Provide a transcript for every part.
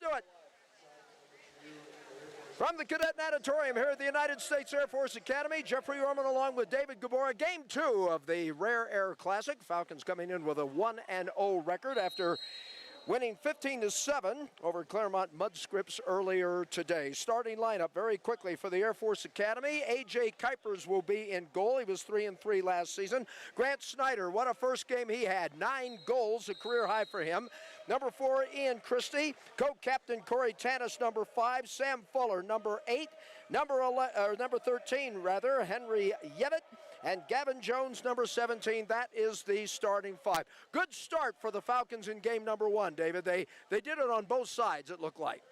do it. From the Cadet Natatorium here at the United States Air Force Academy, Jeffrey Orman along with David Gabora. Game 2 of the Rare Air Classic. Falcons coming in with a 1-0 record after winning 15-7 over Claremont Mudscripts earlier today. Starting lineup very quickly for the Air Force Academy. A.J. Kuipers will be in goal. He was 3-3 last season. Grant Snyder, what a first game he had. 9 goals, a career high for him. Number 4, Ian Christie. Co-captain Corey Tanis, number 5. Sam Fuller, number 8. Number 13, Henry Yevett. And Gavin Jones, number 17. That is the starting 5. Good start for the Falcons in game number 1, David. They did it on both sides, it looked like.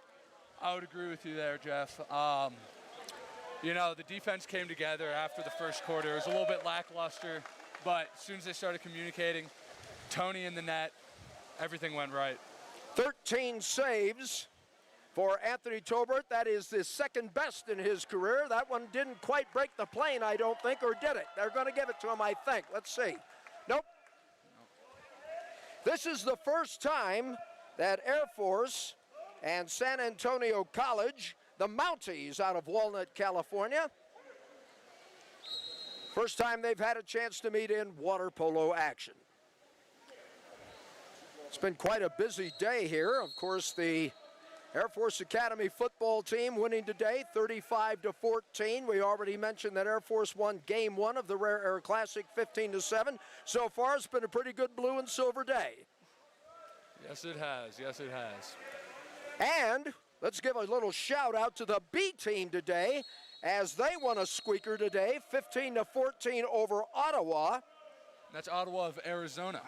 I would agree with you there, Jeff. You know, the defense came together after the first quarter. It was a little bit lackluster, but as soon as they started communicating, Tony in the net, everything went right. 13 saves for Anthony Tobert. That is the second best in his career. That one didn't quite break the plane, I don't think, or did it? They're going to give it to him, I think. Let's see. Nope. This is the first time that Air Force and San Antonio College, the Mounties out of Walnut, California, first time they've had a chance to meet in water polo action. It's been quite a busy day here. Of course, the Air Force Academy football team winning today 35-14. We already mentioned that Air Force won game 1 of the Rare Air Classic 15-7. So far, it's been a pretty good blue and silver day. Yes, it has. Yes, it has. And let's give a little shout out to the B team today as they won a squeaker today, 15-14 over Ottawa. That's Ottawa of Arizona.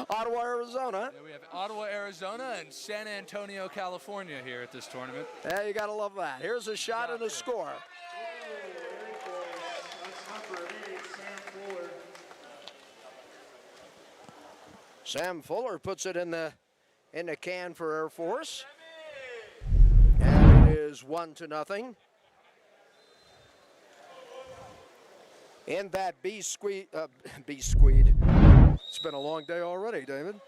Ottawa, Arizona. Yeah, we have Ottawa, Arizona, and San Antonio, California here at this tournament. Yeah, you got to love that. Here's a shot and a score. Sam Fuller puts it in the can for Air Force. And it is 1-0. In that B-squeed. It's been a long day already, David.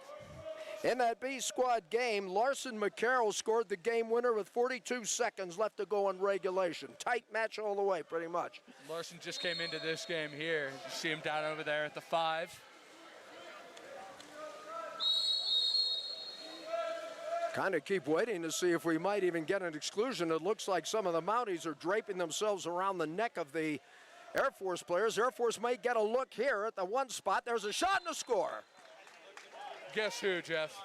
In that B squad game, Larson McCarroll scored the game winner with 42 seconds left to go in regulation. Tight match all the way, pretty much. Larson just came into this game here. You see him down over there at the 5. Kind of keep waiting to see if we might even get an exclusion. It looks like some of the Mounties are draping themselves around the neck of the Air Force players. Air Force may get a look here at the one spot. There's a shot and a score. Guess who, Jeff?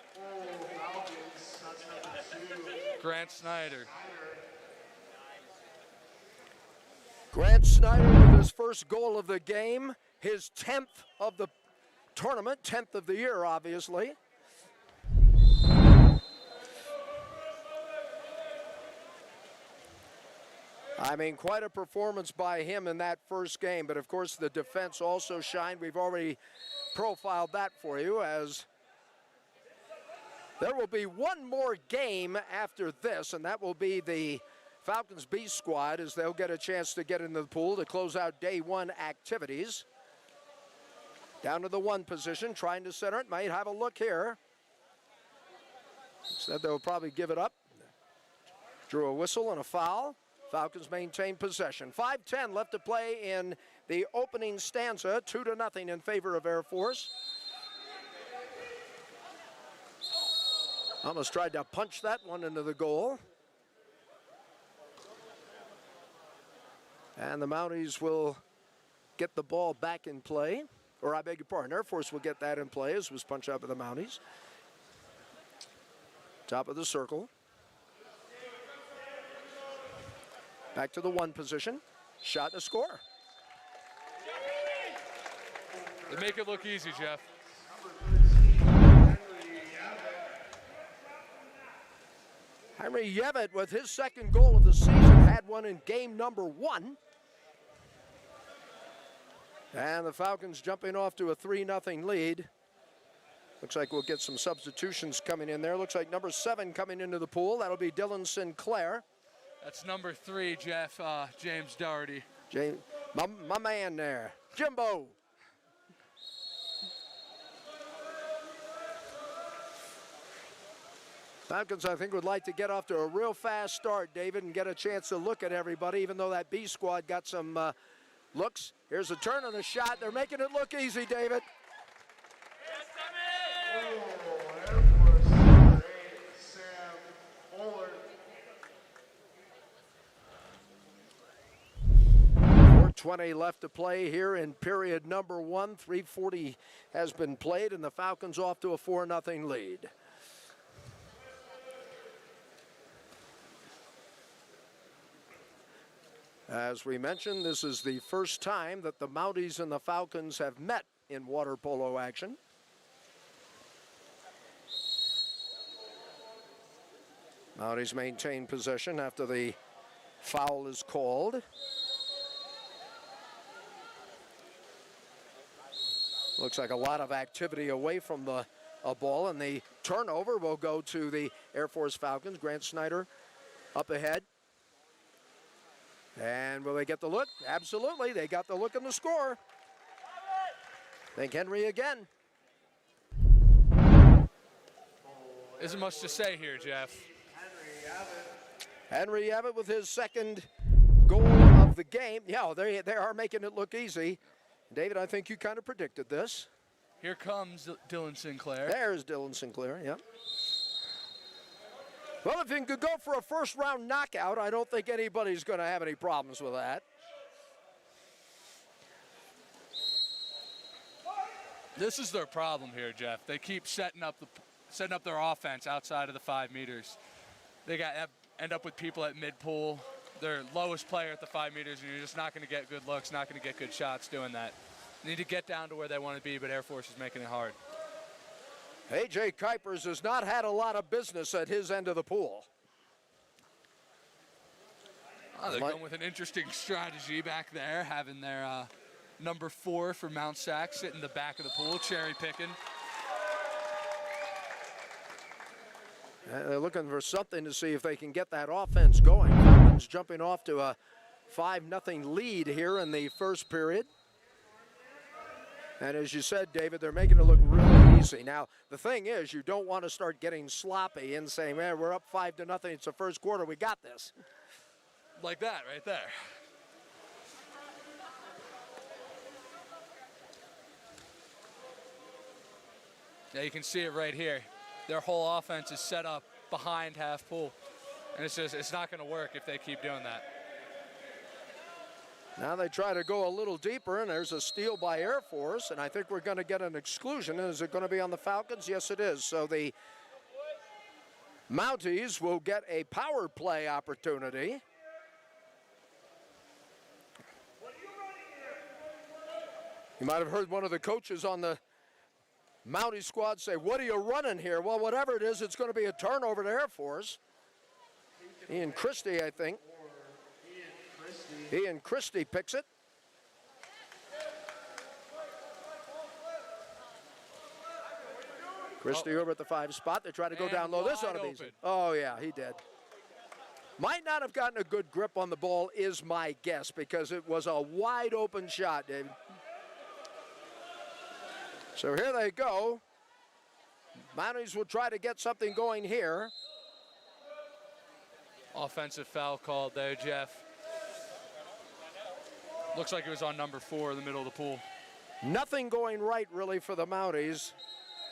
Grant Snyder. Grant Snyder with his first goal of the game, his 10th of the tournament, 10th of the year, obviously. I mean, quite a performance by him in that first game, but of course the defense also shined. We've already profiled that for you, as there will be one more game after this, and that will be the Falcons B squad, as they'll get a chance to get into the pool to close out day 1 activities. Down to the 1 position, trying to center it, might have a look here. Instead they'll probably give it up. Drew a whistle and a foul. Falcons maintain possession. 5:10 left to play in the opening stanza. 2-0 in favor of Air Force. Almost tried to punch that one into the goal. And the Mounties will get the ball back in play. Or I beg your pardon, Air Force will get that in play, as was punched out by the Mounties. Top of the circle. Back to the 1 position. Shot and a score. They make it look easy, Jeff. Henry Yevett with his second goal of the season, had one in game number 1. And the Falcons jumping off to a 3-0 lead. Looks like we'll get some substitutions coming in there. Looks like number 7 coming into the pool. That'll be Dylan Sinclair. That's number 3, Jeff, James Doherty. My man there, Jimbo. Falcons, I think, would like to get off to a real fast start, David, and get a chance to look at everybody, even though that B squad got some looks. Here's a turn on the shot. They're making it look easy, David. Air Force 8, Sam Bullard. 4:20 left to play here in period number 1. 3:40 has been played, and the Falcons off to a 4-0 lead. As we mentioned, this is the first time that the Mounties and the Falcons have met in water polo action. Mounties maintain possession after the foul is called. Looks like a lot of activity away from the ball, and the turnover will go to the Air Force Falcons. Grant Snyder up ahead. And will they get the look? Absolutely, they got the look and the score. Think Henry again. Isn't much to say here, Jeff. Henry Abbott with his second goal of the game. Yeah, they are making it look easy. David, I think you kind of predicted this. Here comes Dylan Sinclair. There's Dylan Sinclair, yep. Well, if you could go for a first-round knockout, I don't think anybody's going to have any problems with that. This is their problem here, Jeff. They keep setting up their offense outside of the 5 meters. They end up with people at mid-pool. Their lowest player at the 5 meters, and you're just not going to get good looks, not going to get good shots doing that. They need to get down to where they want to be, but Air Force is making it hard. A.J. Kuipers has not had a lot of business at his end of the pool. Oh, they're going with an interesting strategy back there, having their number 4 for Mount Sac sit in the back of the pool, cherry picking. They're looking for something to see if they can get that offense going. Falcons jumping off to a 5-0 lead here in the first period. And as you said, David, they're making it look really easy. Now, the thing is, you don't want to start getting sloppy and saying, man, we're up 5-0. It's the first quarter. We got this. Like that right there. Yeah, you can see it right here. Their whole offense is set up behind half pool. And it's not going to work if they keep doing that. Now they try to go a little deeper, and there's a steal by Air Force, and I think we're going to get an exclusion. Is it going to be on the Falcons? Yes, it is. So the Mounties will get a power play opportunity. You might have heard one of the coaches on the Mountie squad say, what are you running here? Well, whatever it is, it's going to be a turnover to Air Force. Ian Christie, I think. Ian Christie picks it. Christie over at the 5 spot. They try to go down low. This ought to be easy. Oh, yeah, he did. Might not have gotten a good grip on the ball is my guess, because it was a wide open shot, David. So here they go. Mounties will try to get something going here. Offensive foul called there, Jeff. Looks like it was on number 4 in the middle of the pool. Nothing going right, really, for the Mounties.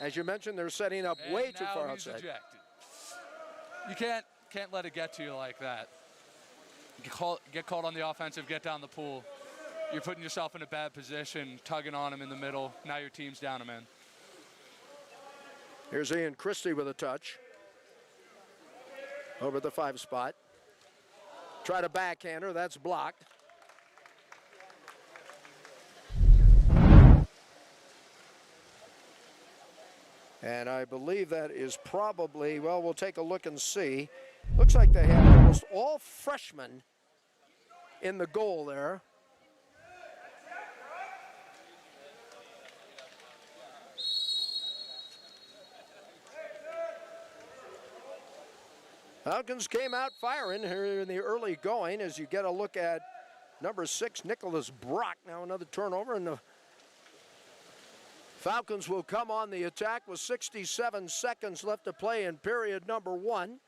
As you mentioned, they're setting up way too far outside. Ejected. You can't let it get to you like that. Get called on the offensive, get down the pool. You're putting yourself in a bad position, tugging on him in the middle. Now your team's down a man. Here's Ian Christie with a touch. Over the 5 spot. Try to backhander, that's blocked. And I believe that is probably, well, we'll take a look and see. Looks like they have almost all freshmen in the goal there. Falcons came out firing here in the early going as you get a look at number 6, Nicholas Brock. Now another turnover, and the Falcons will come on the attack with 67 seconds left to play in period number 1.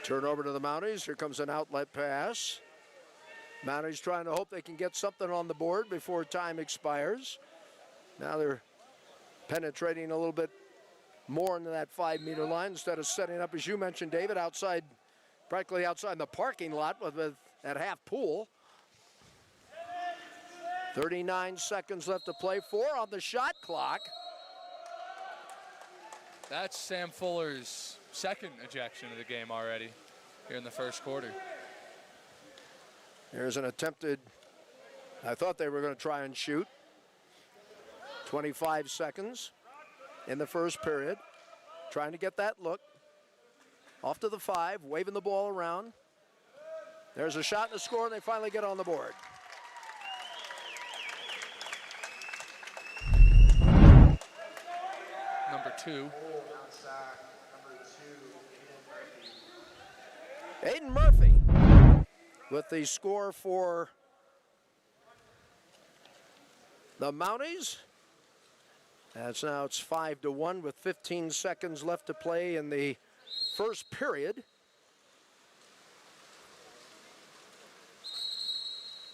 Turnover to the Mounties. Here comes an outlet pass. Mounties trying to hope they can get something on the board before time expires. Now they're penetrating a little bit more into that 5-meter line instead of setting up, as you mentioned, David, outside, practically outside the parking lot with that half pool. 39 seconds left to play. 4 on the shot clock. That's Sam Fuller's second ejection of the game already here in the first quarter. Here's an attempted, I thought they were going to try and shoot. 25 seconds in the first period. Trying to get that look. Off to the 5, waving the ball around. There's a shot and a score, and they finally get on the board. Number 2. Aiden Murphy with the score for the Mounties. It's 5-1 with 15 seconds left to play in the first period.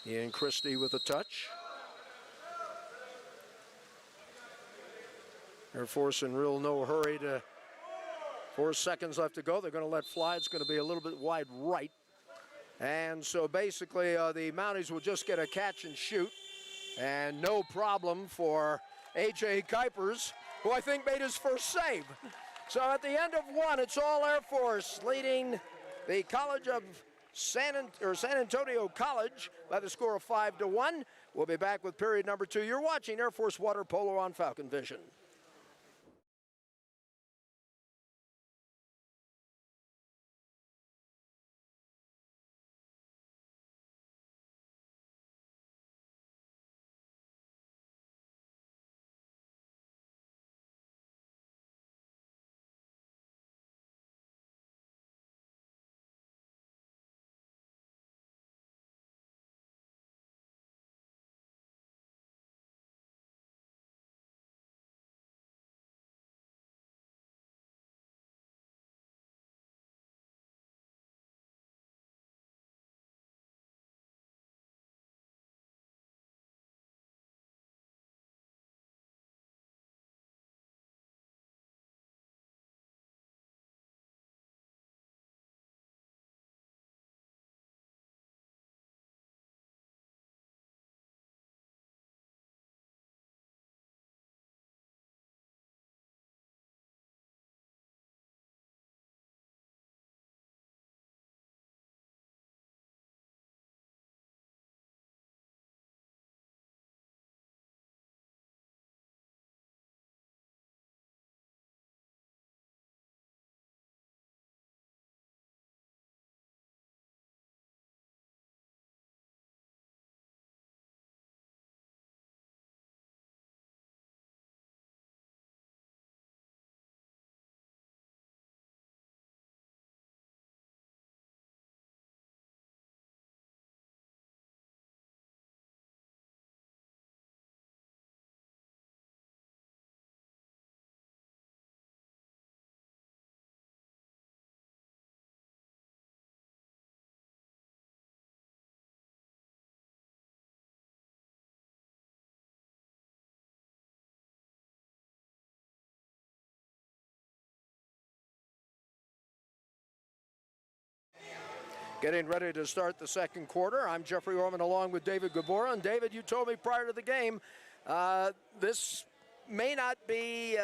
Ian Christie with a touch. Air Force in real no hurry to 4 seconds left to go. They're going to let fly. It's going to be a little bit wide right. And so basically the Mounties will just get a catch and shoot. And no problem for A.J. Kuipers, who I think made his first save. So at the end of 1, it's all Air Force leading the College of San Antonio College by the score of 5-1. We'll be back with period number 2. You're watching Air Force Water Polo on Falcon Vision. Getting ready to start the second quarter. I'm Jeffrey Orman along with David Gabora. And David, you told me prior to the game, this may not be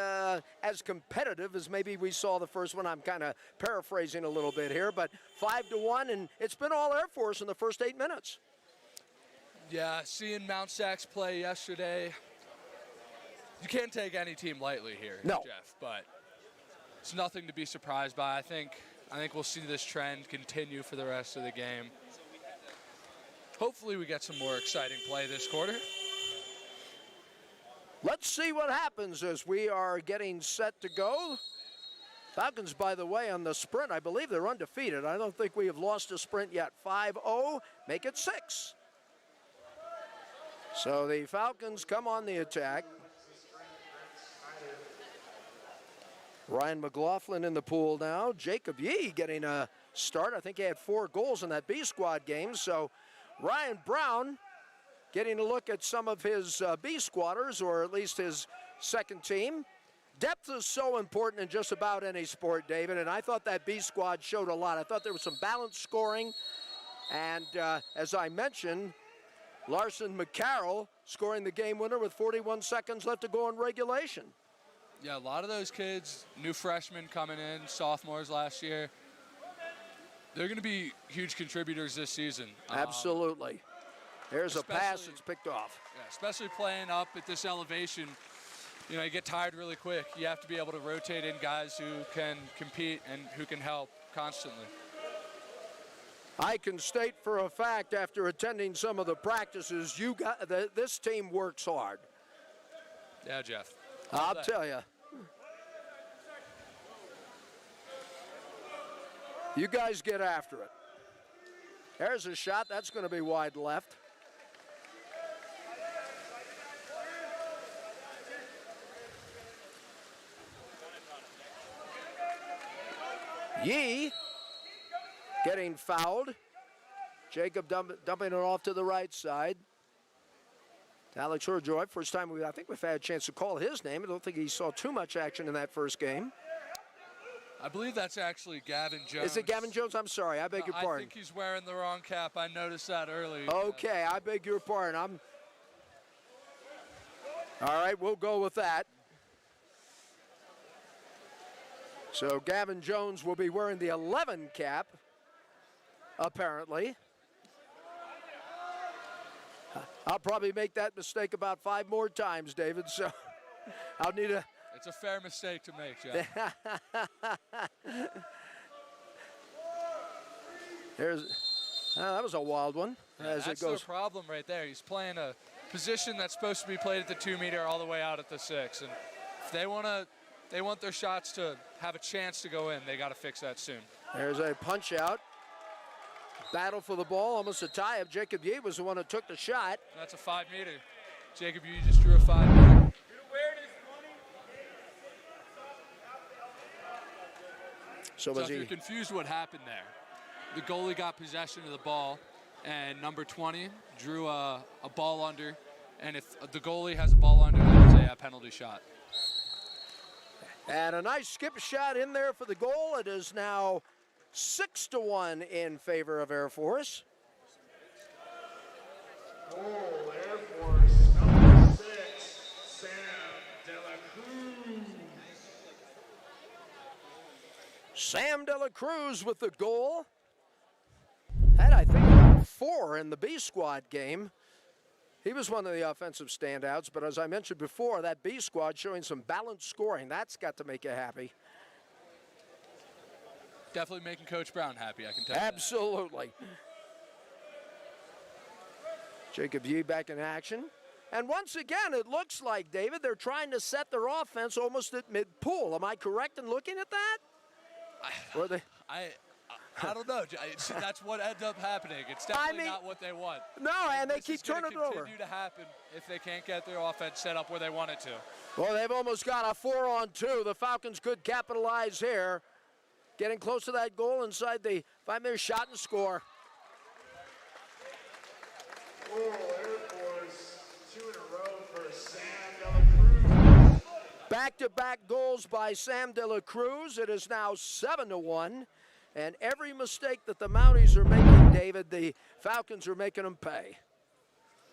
as competitive as maybe we saw the first one. I'm kind of paraphrasing a little bit here, but 5-1, and it's been all Air Force in the first 8 minutes. Yeah, seeing Mount Sacs play yesterday, you can't take any team lightly here, no. Jeff, but it's nothing to be surprised by. I think we'll see this trend continue for the rest of the game. Hopefully we get some more exciting play this quarter. Let's see what happens as we are getting set to go. Falcons, by the way, on the sprint, I believe they're undefeated. I don't think we have lost a sprint yet. 5-0, make it 6. So the Falcons come on the attack. Ryan McLaughlin in the pool now. Jacob Yee getting a start. I think he had 4 goals in that B squad game. So Ryan Brown getting a look at some of his B squatters, or at least his second team. Depth is so important in just about any sport, David, and I thought that B squad showed a lot. I thought there was some balanced scoring, and as I mentioned, Larson McCarroll scoring the game winner with 41 seconds left to go in regulation. Yeah, a lot of those kids, new freshmen coming in, sophomores last year, they're going to be huge contributors this season. Absolutely. There's a pass that's picked off. Yeah, especially playing up at this elevation, you know, you get tired really quick. You have to be able to rotate in guys who can compete and who can help constantly. I can state for a fact, after attending some of the practices, this team works hard. Yeah, Jeff. I'll tell you. You guys get after it. There's a shot. That's going to be wide left. Yee getting fouled. Jacob dumping it off to the right side. Alex Herjoy, first time I think we've had a chance to call his name. I don't think he saw too much action in that first game. I believe that's actually Gavin Jones. Is it Gavin Jones? I'm sorry, I beg your pardon. I think he's wearing the wrong cap. I noticed that earlier. Okay, I beg your pardon. All right, we'll go with that. So Gavin Jones will be wearing the 11 cap, apparently. I'll probably make that mistake about 5 more times, David, so I'll need a... It's a fair mistake to make, Jeff. That was a wild one. Yeah, that's the problem right there. He's playing a position that's supposed to be played at the 2 meter all the way out at the 6. And if they want their shots to have a chance to go in, they got to fix that soon. There's a punch out. Battle for the ball, almost a tie up. Jacob Yee was the one who took the shot. That's a 5 meter. Jacob Yee just drew a 5 meter. So if you're confused what happened there, the goalie got possession of the ball, and number 20 drew a ball under, and if the goalie has a ball under, then it's a penalty shot. And a nice skip shot in there for the goal. It is now 6-1 in favor of Air Force. Oh, Air Force, number 6, Sam De La Cruz. Sam De La Cruz with the goal. Had, I think, about 4 in the B squad game. He was one of the offensive standouts, but as I mentioned before, that B squad showing some balanced scoring. That's got to make you happy. Definitely making Coach Brown happy, I can tell you. Absolutely. Jacob Yee back in action. And once again, it looks like, David, they're trying to set their offense almost at mid-pool. Am I correct in looking at that? I don't know. That's what ends up happening. It's definitely not what they want. No, and they keep turning it over. It's continue to happen if they can't get their offense set up where they want it to. Well, they've almost got a 4-on-2. The Falcons could capitalize here. Getting close to that goal inside the 5-meter shot and score. Oh, Air Force, 2 in a row for Sam De La Cruz. Back-to-back goals by Sam De La Cruz. It is now 7-1. And every mistake that the Mounties are making, David, the Falcons are making them pay.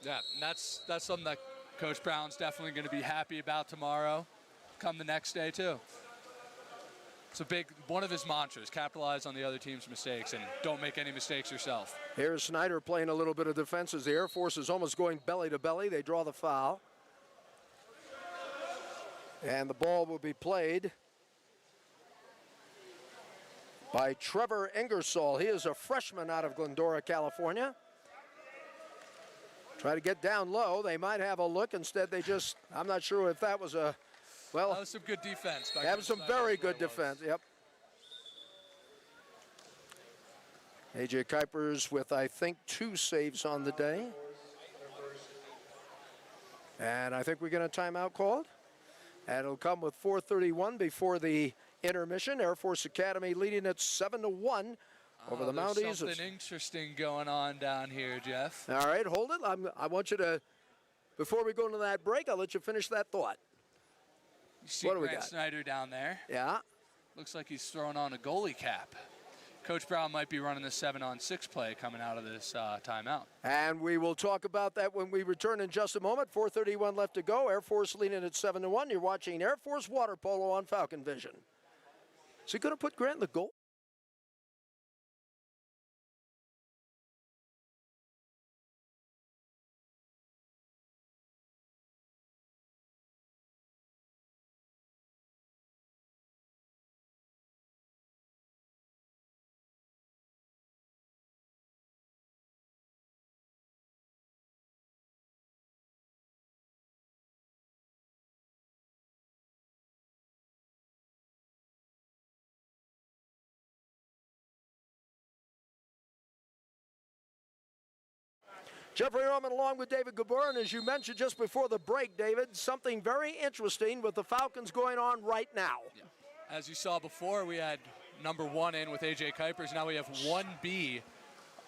Yeah, and that's something that Coach Brown's definitely going to be happy about tomorrow, come the next day too. It's a big one of his mantras: capitalize on the other team's mistakes and don't make any mistakes yourself. Here's Snyder playing a little bit of defense as the Air Force is almost going belly to belly. They draw the foul. And the ball will be played by Trevor Ingersoll. He is a freshman out of Glendora, California. Try to get down low. They might have a look. Instead, they just, I'm not sure if that was a, well. That was some good defense. That was some very good defense, yep. A.J. Kuipers with, I think, 2 saves on the day. And I think we get a timeout called. And it'll come with 4:31 before the intermission. Air Force Academy leading at 7-1 over the Mounties. There's something interesting going on down here, Jeff. All right, hold it. I want you to, before we go into that break, I'll let you finish that thought. You see What do we Grant got? Snyder down there. Yeah. Looks like he's throwing on a goalie cap. Coach Brown might be running the 7-on-6 play coming out of this timeout. And we will talk about that when we return in just a moment. 4:31 left to go. Air Force leading at 7-1. You're watching Air Force Water Polo on Falcon Vision. Is he going to put Grant in the goal? Jeffrey Roman along with David Gabor, and as you mentioned just before the break, David, something very interesting with the Falcons going on right now. Yeah. As you saw before, we had number 1 in with A.J. Kuipers. Now we have 1B.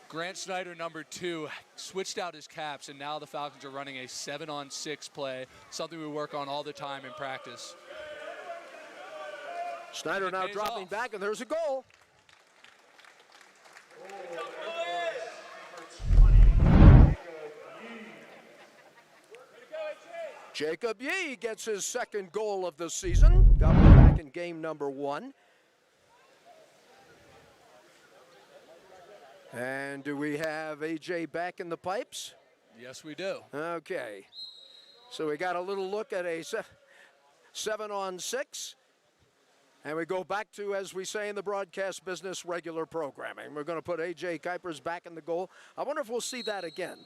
Grant Snyder, number 2, switched out his caps, and now the Falcons are running a 7-on-6 play, something we work on all the time in practice. Snyder now dropping back, and there's a goal. Jacob Yee gets his second goal of the season. Got one back in game number 1. And do we have AJ back in the pipes? Yes, we do. Okay. So we got a little look at a 7-on-6. And we go back to, as we say in the broadcast business, regular programming. We're going to put A.J. Kuipers back in the goal. I wonder if we'll see that again.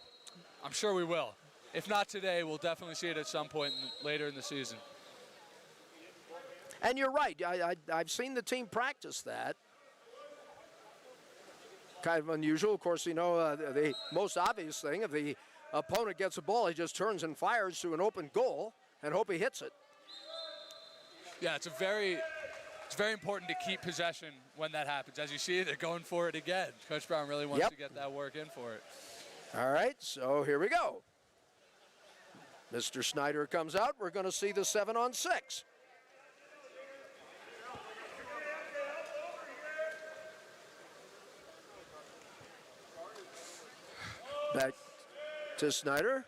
I'm sure we will. If not today, we'll definitely see it at some point later in the season. And you're right. I've seen the team practice that. Kind of unusual. Of course, you know, the most obvious thing, if the opponent gets a ball, he just turns and fires to an open goal and hope he hits it. Yeah, it's very important to keep possession when that happens. As you see, they're going for it again. Coach Brown really wants to get that work in for it. All right, so here we go. Mr. Snyder comes out. We're going to see the 7-on-6. Back to Snyder.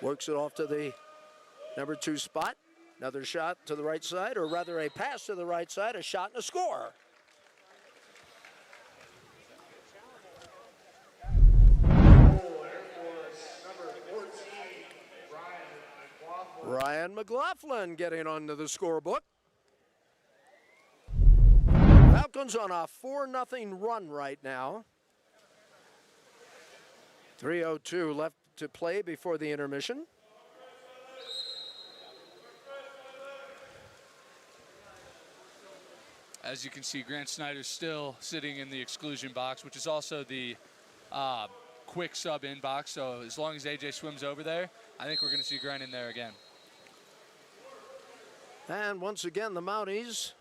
Works it off to the number 2 spot. Another shot to the right side, or rather a pass to the right side, a shot and a score. Ryan McLaughlin getting onto the scorebook. Falcons on a 4-0 run right now. 3:02 left to play before the intermission. As you can see, Grant Snyder's still sitting in the exclusion box, which is also the quick sub in box. So as long as AJ swims over there, I think we're going to see Grant in there again. And once again, the Mounties,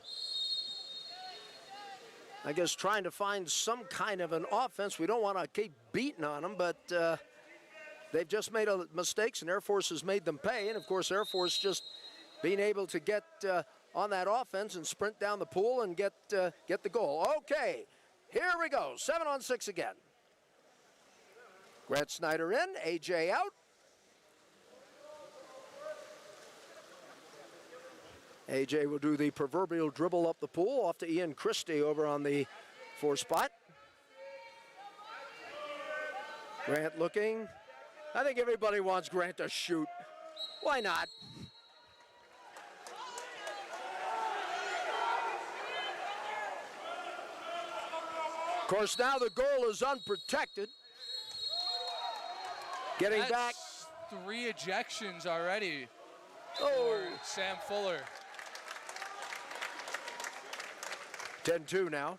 I guess, trying to find some kind of an offense. We don't want to keep beating on them, but they've just made mistakes, and Air Force has made them pay. And, of course, Air Force just being able to get on that offense and sprint down the pool and get the goal. Okay, here we go. 7-on-6 again. Grant Snyder in, AJ out. AJ will do the proverbial dribble up the pool off to Ian Christie over on the 4 spot. Grant looking. I think everybody wants Grant to shoot. Why not? Of course, now the goal is unprotected. Getting back. 3 ejections already Oh, for Sam Fuller. 10-2 now.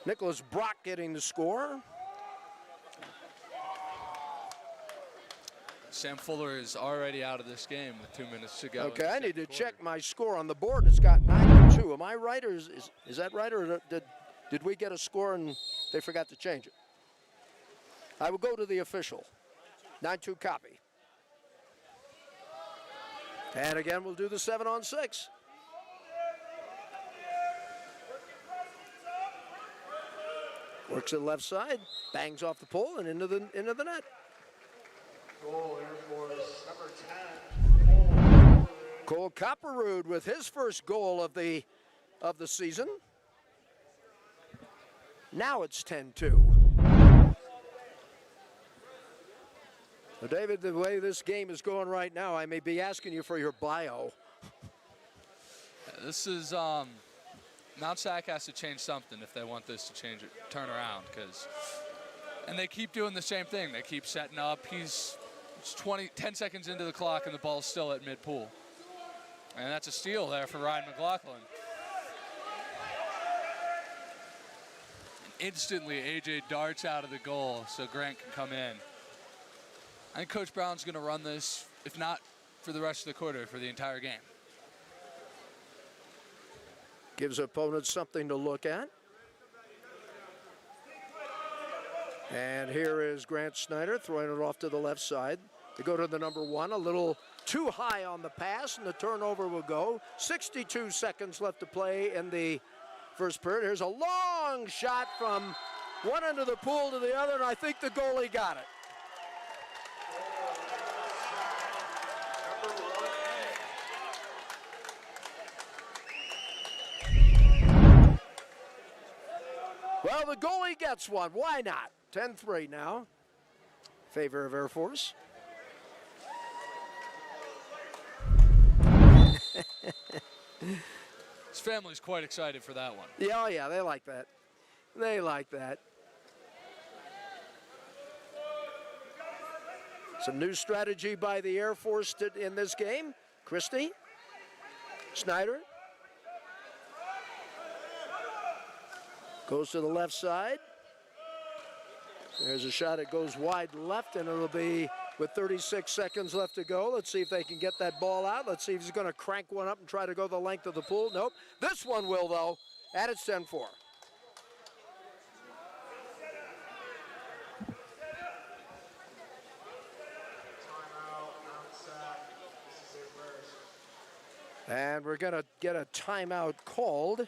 Nicholas Brock getting the score. Sam Fuller is already out of this game with 2 minutes to go. Okay, I need to check my score on the board. It's got 9-2. Am I right, or is that right, or did we get a score and they forgot to change it? I will go to the official. 9-2 copy. And again, we'll do the 7-on-6. Works to the left side, bangs off the pole and into the net. Goal, Air Force, number 10. Cole Copperrood with his first goal of the season. Now it's 10-2. So David, the way this game is going right now, I may be asking you for your bio. This is Mount Sac has to change something if they want this to turn around, and they keep doing the same thing. They keep setting up. It's 10 seconds into the clock and the ball's still at mid-pool. And that's a steal there for Ryan McLaughlin. And instantly, AJ darts out of the goal so Grant can come in. I think Coach Brown's going to run this, if not for the rest of the quarter, for the entire game. Gives opponents something to look at. And here is Grant Snyder throwing it off to the left side. They go to the number 1, a little too high on the pass, and the turnover will go. 62 seconds left to play in the first period. Here's a long shot from one end of the pool to the other, and I think the goalie got it. Well, the goalie gets one. Why not? 10-3 now. Favor of Air Force. His family's quite excited for that one. Yeah, oh yeah, they like that. They like that. Some new strategy by the Air Force in this game. Christie, Snyder. Goes to the left side. There's a shot. It goes wide left, and it'll be with 36 seconds left to go. Let's see if they can get that ball out. Let's see if he's going to crank one up and try to go the length of the pool. Nope. This one will, though, and it's 10-4. And we're going to get a timeout called.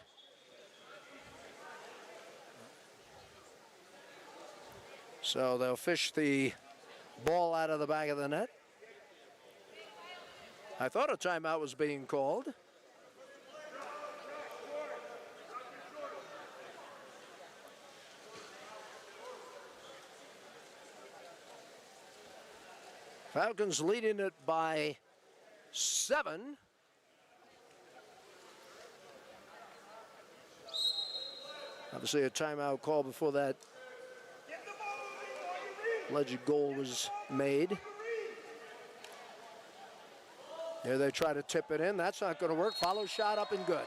So they'll fish the ball out of the back of the net. I thought a timeout was being called. Falcons leading it by 7. Obviously a timeout call before that alleged goal was made. Here they try to tip it in. That's not going to work. Follow shot up and good.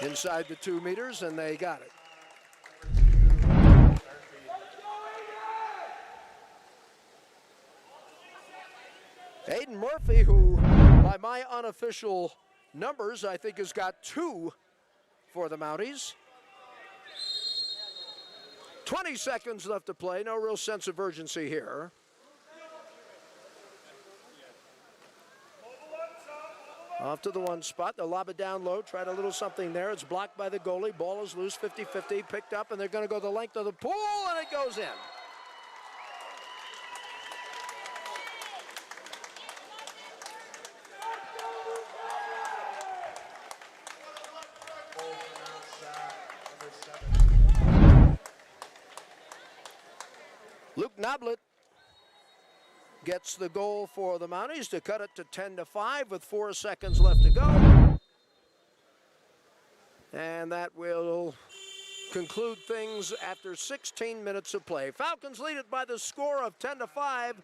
Inside the 2 meters, and they got it. Aiden Murphy, who by my unofficial numbers, I think has got 2 for the Mounties. 20 seconds left to play. No real sense of urgency here. Off to the 1 spot. They'll lob it down low. Tried a little something there. It's blocked by the goalie. Ball is loose. 50-50. Picked up, and they're going to go the length of the pool, and it goes in. Luke Noblet gets the goal for the Mounties to cut it to 10-5 with 4 seconds left to go. And that will conclude things after 16 minutes of play. Falcons lead it by the score of 10-5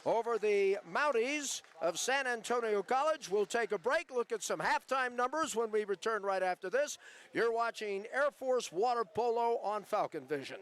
over the Mounties of San Antonio College. We'll take a break, look at some halftime numbers when we return right after this. You're watching Air Force Water Polo on Falcon Vision.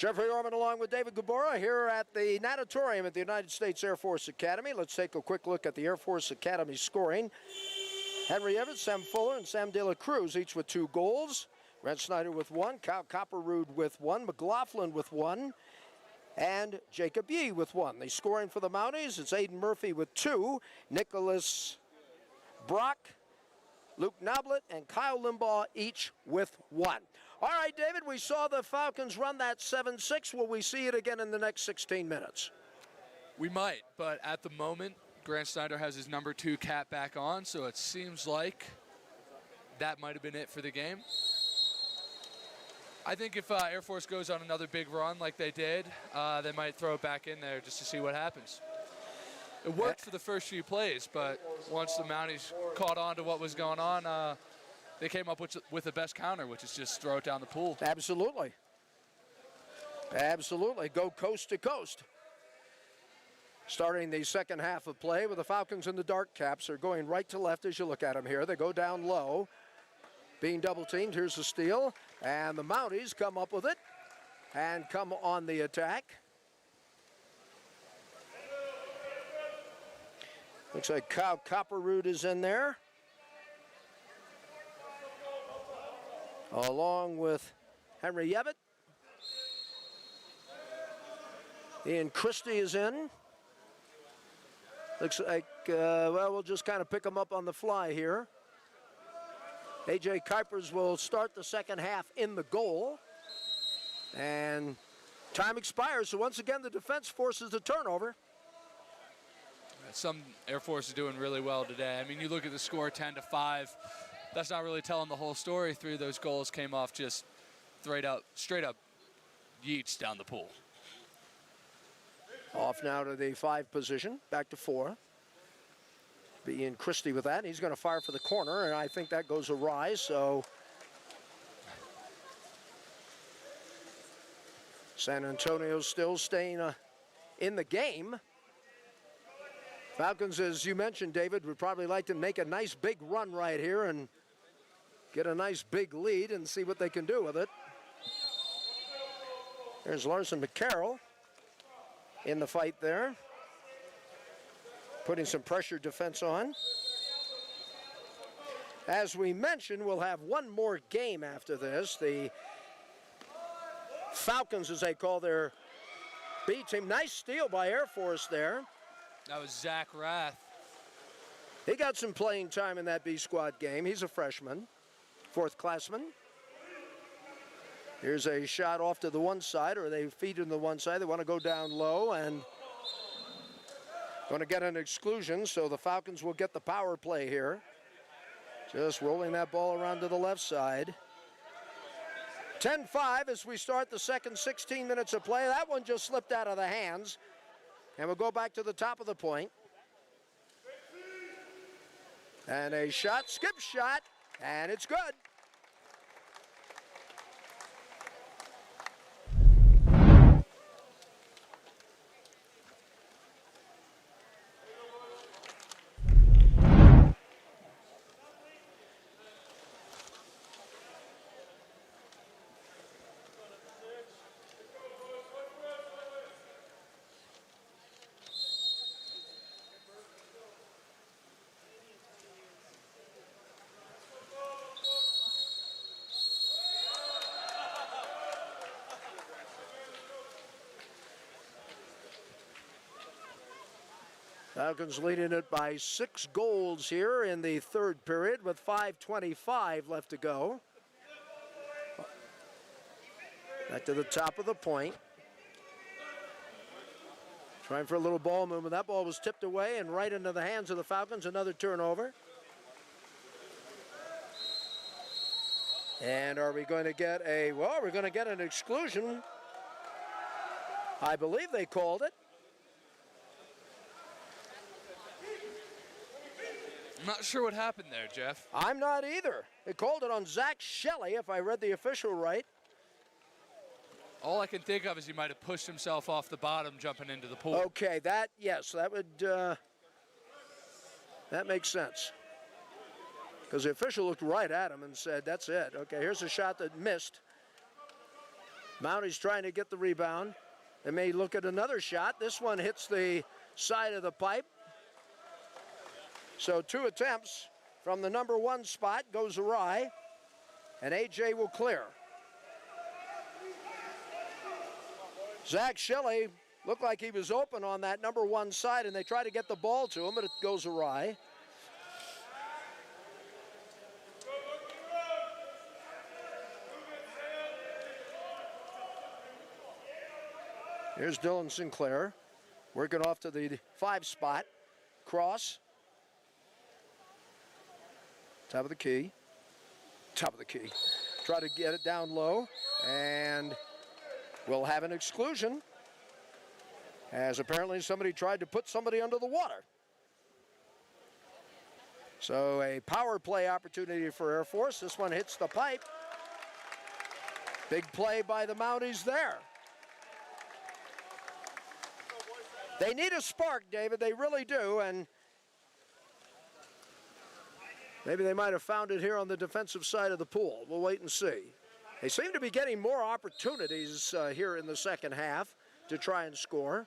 Jeffrey Orman along with David Gabora here at the natatorium at the United States Air Force Academy. Let's take a quick look at the Air Force Academy scoring. Henry Evans, Sam Fuller, and Sam De La Cruz, each with 2 goals. Brent Snyder with 1, Kyle Copperrood with 1, McLaughlin with 1, and Jacob Yee with 1. The scoring for the Mounties, it's Aiden Murphy with 2, Nicholas Brock, Luke Noblet, and Kyle Limbaugh each with 1. All right, David, we saw the Falcons run that 7-6. Will we see it again in the next 16 minutes? We might, but at the moment, Grant Snyder has his number 2 cap back on, so it seems like that might have been it for the game. I think if Air Force goes on another big run like they did, they might throw it back in there just to see what happens. It worked for the first few plays, but once the Mounties caught on to what was going on, they came up with the best counter, which is just throw it down the pool. Absolutely. Absolutely. Go coast to coast. Starting the second half of play with the Falcons in the dark caps. They're going right to left as you look at them here. They go down low. Being double teamed, here's the steal. And the Mounties come up with it and come on the attack. Looks like Kyle Copperrood is in there, along with Henry Yevett. Ian Christie is in. Looks like, well, we'll just kind of pick them up on the fly here. A.J. Kuipers will start the second half in the goal. And time expires, so once again the defense forces the turnover. Some Air Force is doing really well today. I mean, you look at the score, 10-5. That's not really telling the whole story. 3 of those goals came off just straight up yeets down the pool. Off now to the 5 position, back to 4. Be Ian Christie with that. He's going to fire for the corner, and I think that goes awry, so San Antonio still staying in the game. Falcons, as you mentioned, David, would probably like to make a nice big run right here and get a nice big lead and see what they can do with it. There's Larson McCarroll in the fight there, putting some pressure defense on. As we mentioned, we'll have one more game after this. The Falcons, as they call their B team. Nice steal by Air Force there. That was Zach Rath. He got some playing time in that B squad game. He's a freshman, 4th classman. Here's a shot off to the one side, or they feed in the one side. They want to go down low and going to get an exclusion, so the Falcons will get the power play here. Just rolling that ball around to the left side. 10-5 as we start the second 16 minutes of play. That one just slipped out of the hands. And we'll go back to the top of the point. And a shot, skip shot, and it's good. Falcons leading it by 6 goals here in the third period with 5:25 left to go. Back to the top of the point. Trying for a little ball movement. That ball was tipped away and right into the hands of the Falcons. Another turnover. And are we going to get well, we're going to get an exclusion. I believe they called it. I'm not sure what happened there, Jeff. I'm not either. They called it on Zach Shelley, if I read the official right. All I can think of is he might have pushed himself off the bottom jumping into the pool. Okay, yes, that would, that makes sense. Because the official looked right at him and said, that's it. Okay, here's a shot that missed. Mounties trying to get the rebound. They may look at another shot. This one hits the side of the pipe. So 2 attempts from the number 1 spot goes awry. and AJ will clear. Zach Shelley looked like he was open on that number 1 side, and they try to get the ball to him, but it goes awry. Here's Dylan Sinclair working off to the 5 spot. Cross. Top of the key. Top of the key. Try to get it down low, and we'll have an exclusion, as apparently somebody tried to put somebody under the water. So a power play opportunity for Air Force. This one hits the pipe. Big play by the Mounties there. They need a spark, David. They really do, and maybe they might have found it here on the defensive side of the pool. We'll wait and see. They seem to be getting more opportunities here in the second half to try and score.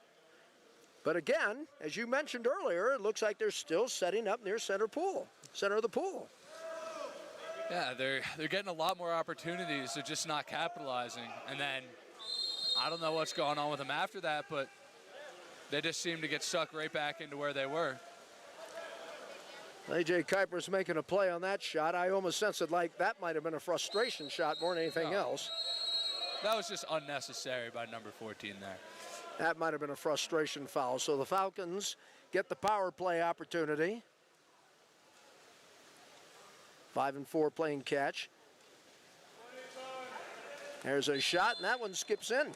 But again, as you mentioned earlier, it looks like they're still setting up near center of the pool. Yeah, they're getting a lot more opportunities. They're just not capitalizing. And then I don't know what's going on with them after that, but they just seem to get sucked right back into where they were. A.J. Kuiper's making a play on that shot. I almost sense it like that might have been a frustration shot more than anything else. That was just unnecessary by number 14 there. That might have been a frustration foul. So the Falcons get the power play opportunity. 5 and 4 playing catch. There's a shot, and that one skips in.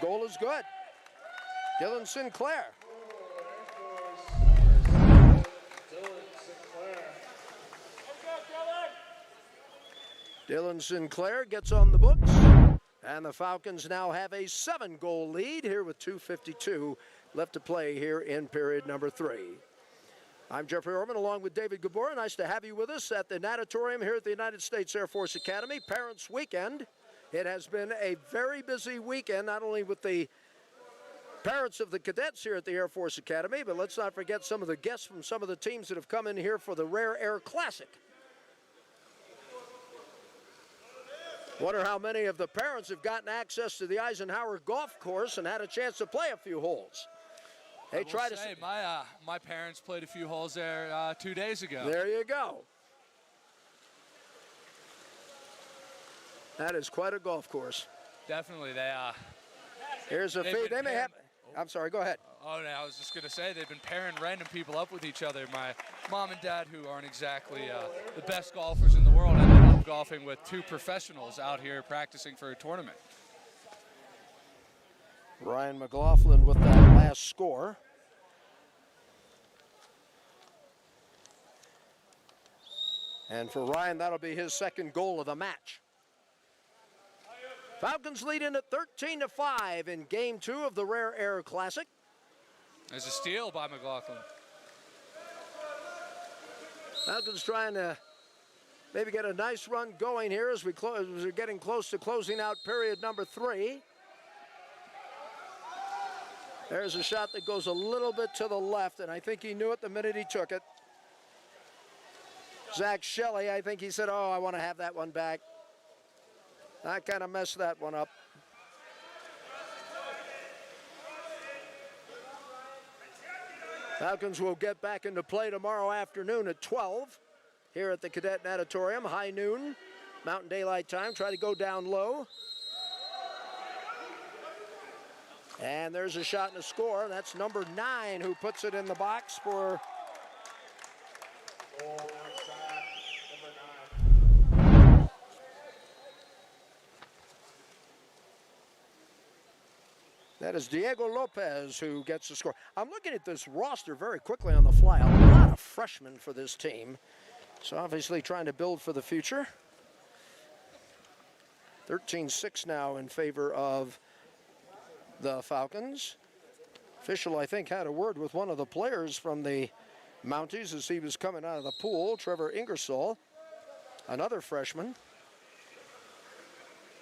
Goal is good. Dylan Sinclair. Dylan Sinclair gets on the books, and the Falcons now have a 7-goal lead here with 2:52 left to play here in period number 3. I'm Jeffrey Orman along with David Gabor. Nice to have you with us at the natatorium here at the United States Air Force Academy. Parents Weekend. It has been a very busy weekend, not only with the parents of the cadets here at the Air Force Academy, but let's not forget some of the guests from some of the teams that have come in here for the Rare Air Classic. Wonder how many of the parents have gotten access to the Eisenhower golf course and had a chance to play a few holes. They try to say my parents played a few holes there 2 days ago. There you go. That is quite a golf course. Definitely, Here's a feed. They may have. I'm sorry. Go ahead. Oh, no, I was just going to say they've been pairing random people up with each other. My mom and dad, who aren't exactly the best golfers in the world, ended up golfing with 2 professionals out here practicing for a tournament. Ryan McLaughlin with that last score. And for Ryan, that'll be his 2nd goal of the match. Falcons lead in at 13-5 in Game 2 of the Rare Air Classic. There's a steal by McLaughlin. Falcons trying to maybe get a nice run going here as we're getting close to closing out period number 3. There's a shot that goes a little bit to the left, and I think he knew it the minute he took it. Zach Shelley, I think he said, oh, I want to have that one back. I kind of messed that one up. Falcons will get back into play tomorrow afternoon at 12 here at the Cadet Natatorium. High noon, Mountain Daylight Time. Try to go down low. And there's a shot and a score. That's number 9 who puts it in the box for that is Diego Lopez who gets the score. I'm looking at this roster very quickly on the fly. A lot of freshmen for this team. So obviously trying to build for the future. 13-6 now in favor of the Falcons. Official, I think, had a word with one of the players from the Mounties as he was coming out of the pool, Trevor Ingersoll, another freshman.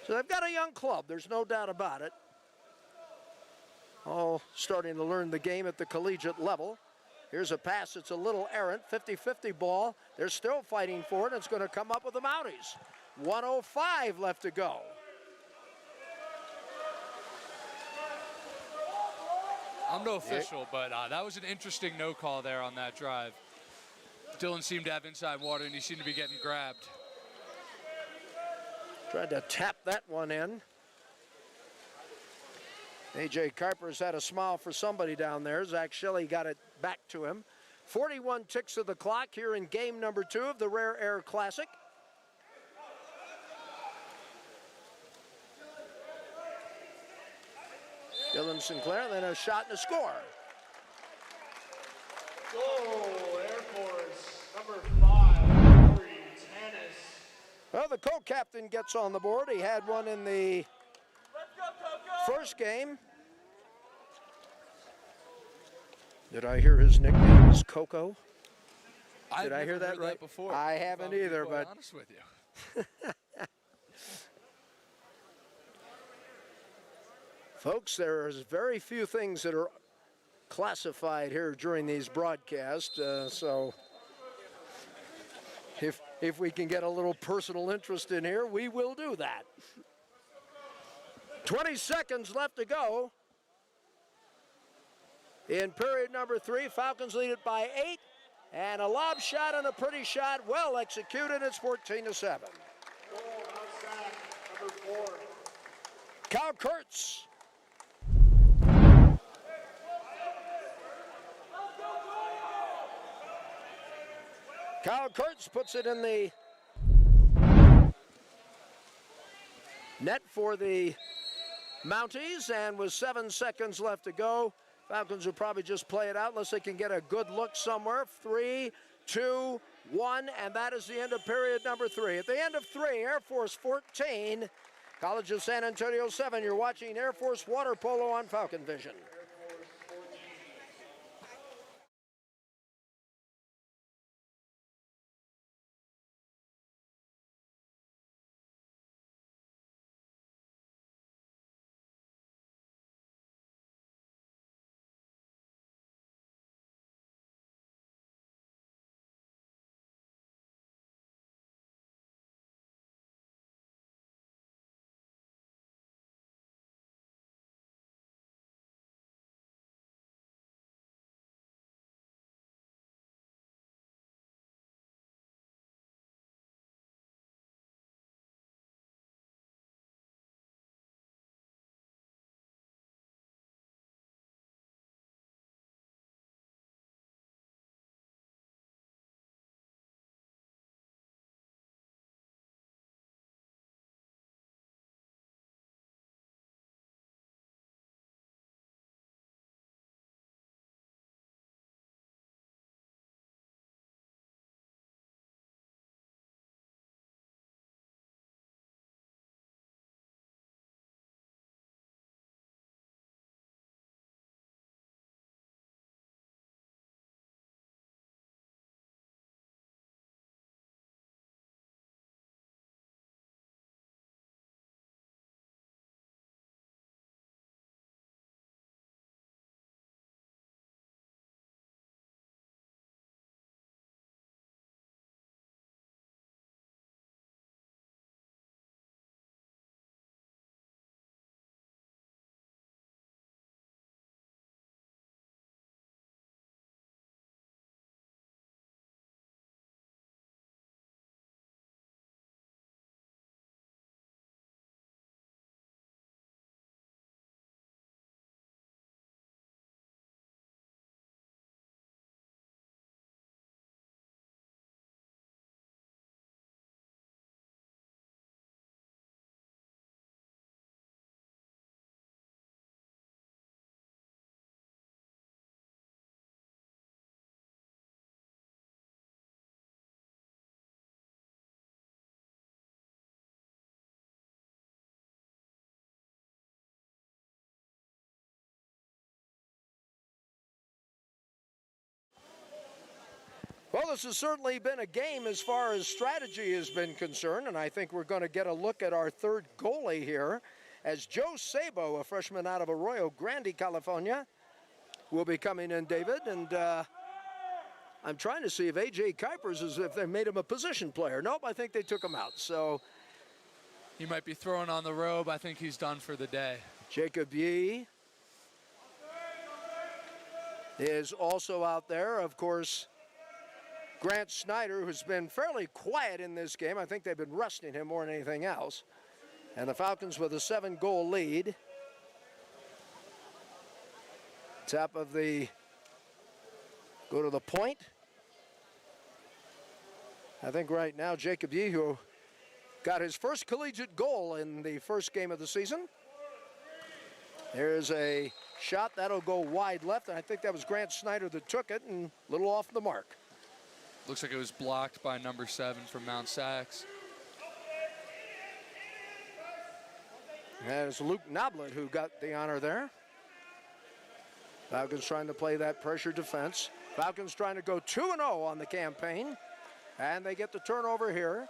So they've got a young club, there's no doubt about it. All starting to learn the game at the collegiate level. Here's a pass that's a little errant, 50-50 ball. They're still fighting for it, and it's going to come up with the Mounties. 1:05 left to go. I'm no official, but that was an interesting no call there on that drive. Dylan seemed to have inside water, and he seemed to be getting grabbed. Tried to tap that one in. A.J. Kuiper's had a smile for somebody down there. Zach Shelley got it back to him. 41 ticks of the clock here in game number 2 of the Rare Air Classic. Dylan Sinclair, then a shot and a score. Goal, Air Force, number 5, Corey Tanis. Well, the co-captain gets on the board. He had one in the first game. Did I hear his nickname was Coco? Did I hear that right? Before. I haven't either, but honest with you. folks, there's very few things that are classified here during these broadcasts, so if we can get a little personal interest in here, we will do that. 20 seconds left to go. In period number 3, Falcons lead it by 8, and a lob shot and a pretty shot, well executed. It's 14-7. Goal, outside, number 4. Kyle Kurtz. Kyle Kurtz puts it in the net for the Mounties, and with 7 seconds left to go, Falcons will probably just play it out unless they can get a good look somewhere. 3, 2, 1, and that is the end of period number 3. At the end of 3, Air Force 14, College of San Antonio 7. You're watching Air Force Water Polo on Falcon Vision. Well, this has certainly been a game as far as strategy has been concerned, and I think we're going to get a look at our third goalie here, as Joe Sabo, a freshman out of Arroyo Grande, California, will be coming in, David, and I'm trying to see if A.J. Kuiper's, if they made him a position player. Nope, I think they took him out. So He might be throwing on the robe. I think he's done for the day. Jacob Yee is also out there. Of course, Grant Snyder, who's been fairly quiet in this game. I think they've been resting him more than anything else. And the Falcons with a 7-goal lead. Top of the, go to the point. I think right now Jacob Yee, who got his first collegiate goal in the first game of the season. There's a shot that'll go wide left, and I think that was Grant Snyder that took it, and a little off the mark. Looks like it was blocked by number 7 from Mount Sax. And it's Luke Noblet who got the honor there. Falcons trying to play that pressure defense. Falcons trying to go 2-0 on the campaign, and they get the turnover here.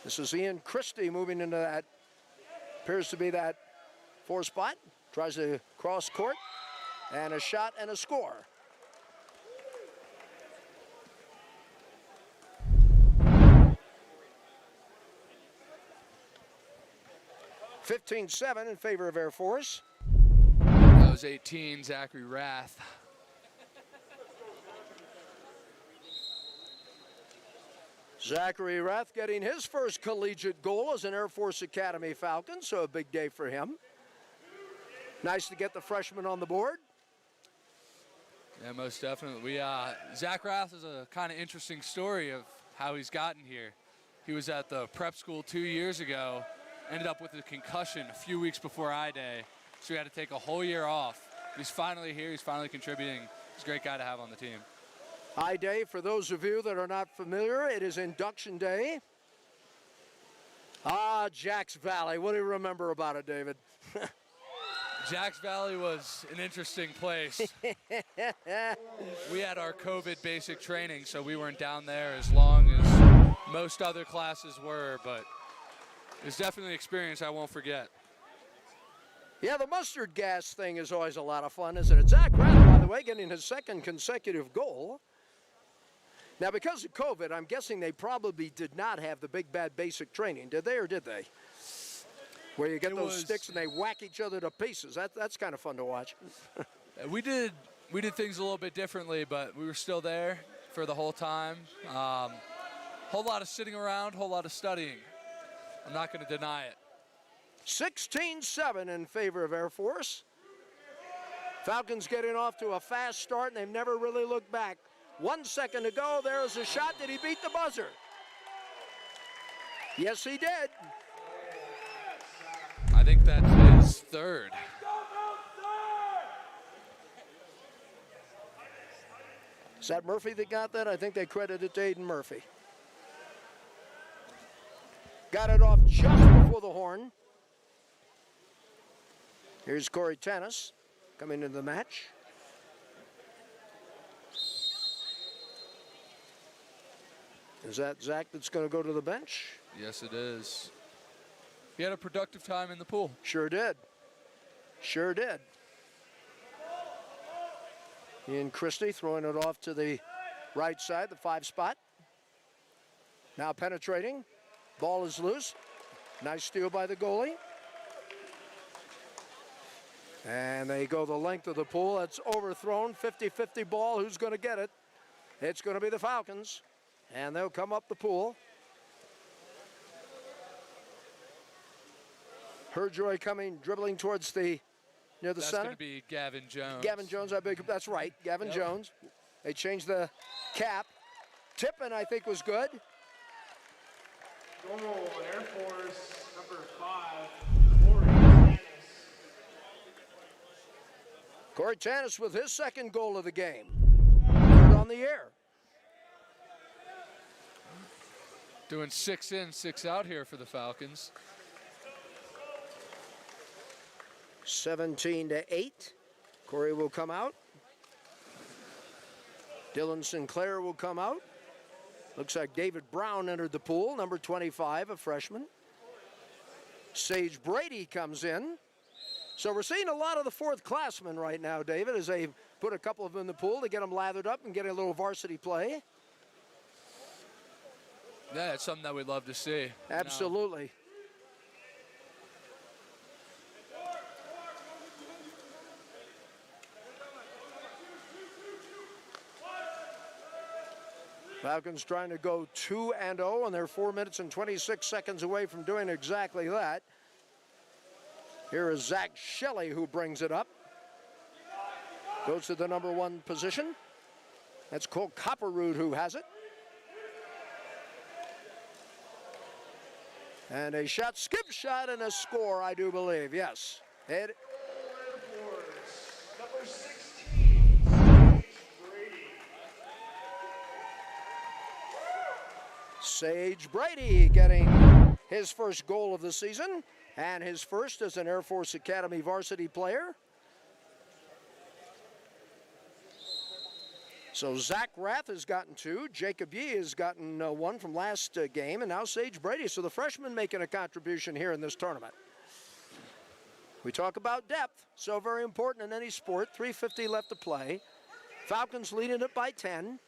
This is Ian Christie moving into that, appears to be that 4 spot. Tries to cross court, and a shot and a score. (15-7) in favor of Air Force. That was 18, Zachary Rath. Zachary Rath getting his first collegiate goal as an Air Force Academy Falcon, so a big day for him. Nice to get the freshman on the board. Yeah, most definitely. Zach Rath is a kind of interesting story of how he's gotten here. He was at the prep school 2 years ago, ended up with a concussion a few weeks before I-Day, so he had to take a whole year off. He's finally here. He's finally contributing. He's a great guy to have on the team. I-Day, for those of you that are not familiar, it is induction day. Jacks Valley. What do you remember about it, David? Jacks Valley was an interesting place. We had our COVID basic training, so we weren't down there as long as most other classes were, but it was definitely an experience I won't forget. Yeah, the mustard gas thing is always a lot of fun, isn't it? Zach Rath, by the way, getting his second consecutive goal. Now, because of COVID, I'm guessing they probably did not have the big bad basic training, did they, or did they? Where you get those sticks and they whack each other to pieces. That's kind of fun to watch. We did things a little bit differently, but we were still there for the whole time. Whole lot of sitting around, whole lot of studying. I'm not going to deny it. 16-7 in favor of Air Force. Falcons getting off to a fast start, and they've never really looked back. 1 second to go. There's a shot. Did he beat the buzzer? Yes, he did. I think that's his third. Is that Murphy that got that? I think they credit it to Aiden Murphy. Got it off just before the horn. Here's Corey Tanis coming into the match. Is that Zach that's going to go to the bench? Yes, it is. He had a productive time in the pool. Sure did. Sure did. Ian Christie throwing it off to the right side, the 5 spot. Now penetrating. Ball is loose. Nice steal by the goalie. And they go the length of the pool. That's overthrown. 50-50 ball. Who's going to get it? It's going to be the Falcons. And they'll come up the pool. Herjoy coming, dribbling towards the, near the center. That's going to be Gavin Jones. Gavin Jones, that's right, Gavin Jones. They changed the cap. Tippin, I think, was good. Goal, Air Force, number 5, Corey Tanis. Corey Tanis with his second goal of the game. Third on the air. Doing 6 in, 6 out here for the Falcons. 17-8. Corey will come out. Dylan Sinclair will come out. Looks like David Brown entered the pool, number 25, a freshman. Sage Brady comes in. So we're seeing a lot of the fourth-classmen right now, David, as they put a couple of them in the pool to get them lathered up and get a little varsity play. Yeah, it's something that we'd love to see. Absolutely. Falcons trying to go 2-0, and they're 4 minutes and 26 seconds away from doing exactly that. Here is Zach Shelley who brings it up. Goes to the number 1 position. That's Cole Copperroot who has it. And a shot, skip shot, and a score, I do believe, yes. Air Force, number 16, Sage Brady getting his first goal of the season, and his first as an Air Force Academy varsity player. So Zach Rath has gotten 2, Jacob Yee has gotten 1 from last game, and now Sage Brady. So the freshman making a contribution here in this tournament. We talk about depth, so very important in any sport. 3:50 left to play. Falcons leading it by 10.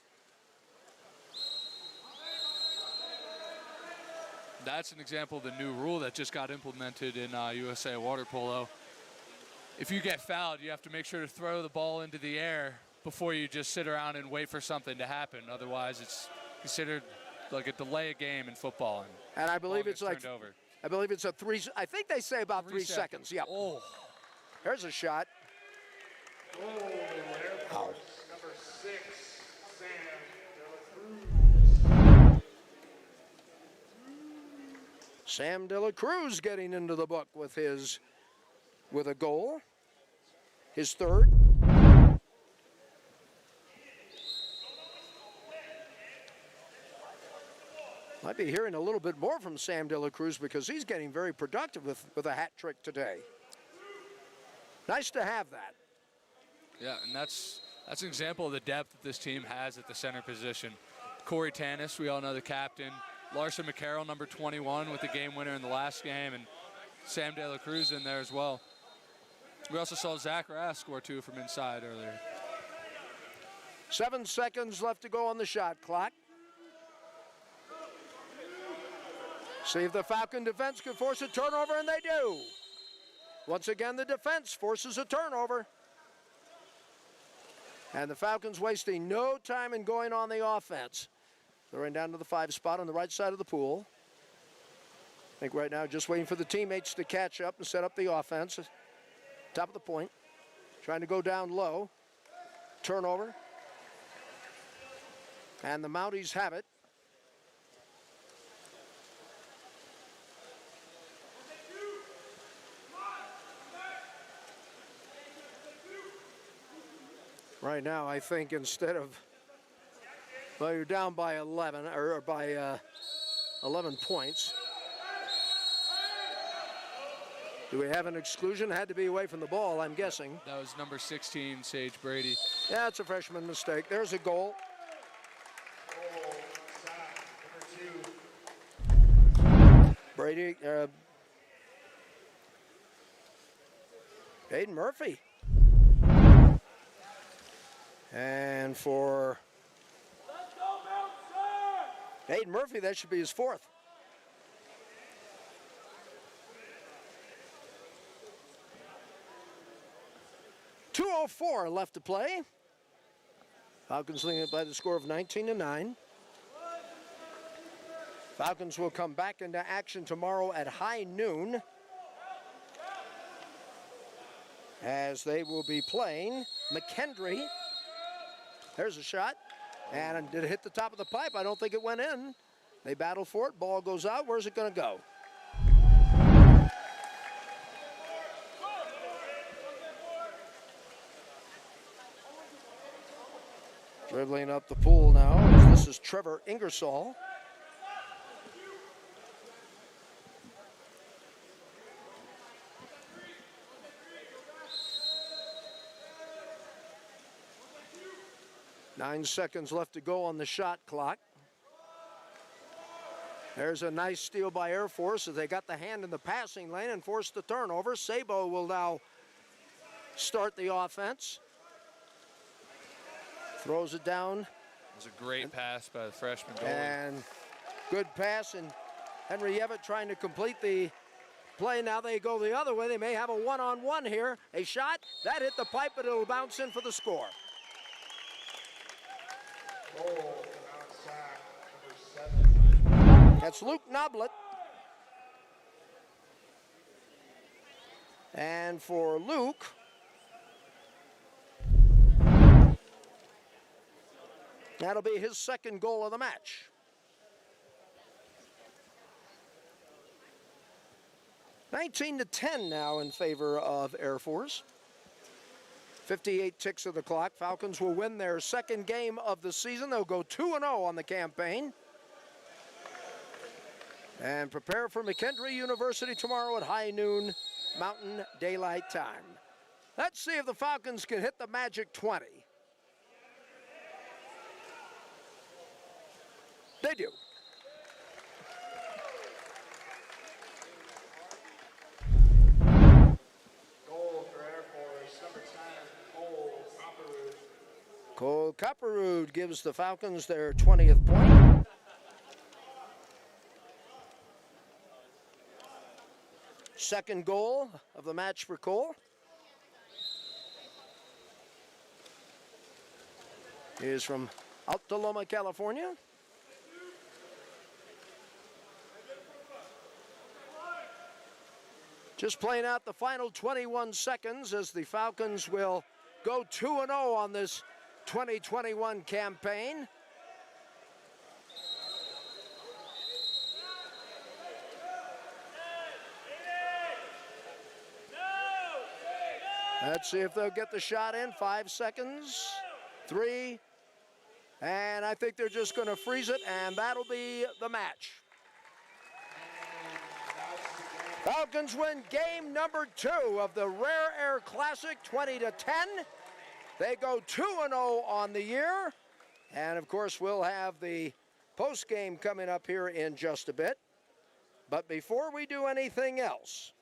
That's an example of the new rule that just got implemented in USA water polo. If you get fouled, you have to make sure to throw the ball into the air before you just sit around and wait for something to happen. Otherwise, it's considered like a delay of game in football. And I believe it's like, over. I believe it's a 3, I think they say about 3 seconds. Yep. Oh. There's a shot. Air Force, number 6, Sam Dela Cruz. Sam De La Cruz getting into the book with a goal. His 3rd. Might be hearing a little bit more from Sam De La Cruz because he's getting very productive with a hat trick today. Nice to have that. Yeah, and that's an example of the depth that this team has at the center position. Corey Tanis, we all know the captain. Larson McCarroll, number 21, with the game winner in the last game, and Sam De La Cruz in there as well. We also saw Zach Rath score 2 from inside earlier. 7 seconds left to go on the shot clock. See if the Falcon defense can force a turnover, and they do. Once again, the defense forces a turnover. And the Falcons wasting no time in going on the offense. Throwing down to the 5 spot on the right side of the pool. I think right now just waiting for the teammates to catch up and set up the offense. Top of the point. Trying to go down low. Turnover. And the Mounties have it. Right now, I think instead of, well, you're down by 11 or by 11 points. Do we have an exclusion? Had to be away from the ball, I'm guessing. That was number 16, Sage Brady. Yeah, it's a freshman mistake. There's a goal. Brady, Aiden Murphy. And for Aiden Murphy, that should be his 4th. .204 left to play. Falcons leading it by the score of 19-9. Falcons will come back into action tomorrow at high noon, as they will be playing McKendree. There's a shot, and did it hit the top of the pipe? I don't think it went in. They battle for it, ball goes out. Where's it gonna go? Dribbling up the pool now. This is Trevor Ingersoll. Nine seconds left to go on the shot clock. There's a nice steal by Air Force as they got the hand in the passing lane and forced the turnover. Sabo will now start the offense. Throws it down. It was a great pass by the freshman goalie. And Good pass, and Henry Yevett trying to complete the play. Now they go the other way. They may have a one-on-one here. A shot, that hit the pipe, but it'll bounce in for the score. Goal, outside, number 7. That's Luke Noblet. And for Luke, that'll be his second goal of the match. (19-10) now in favor of Air Force. 58 ticks of the clock. Falcons will win their second game of the season. They'll go 2-0 on the campaign. And prepare for McKendree University tomorrow at high noon Mountain Daylight Time. Let's see if the Falcons can hit the magic 20. They do. Goal for Air Force, number 10, Cole Copperwood. Cole Copperwood gives the Falcons their 20th point. Second goal of the match for Cole. He is from Alta Loma, California. Just playing out the final 21 seconds as the Falcons will go 2-0 on this 2021 campaign. Let's see if they'll get the shot in. 5 seconds, 3, and I think they're just going to freeze it, and that'll be the match. Falcons win game number 2 of the Rare Air Classic, 20-10. They go 2-0 on the year, and of course we'll have the post game coming up here in just a bit. But before we do anything else,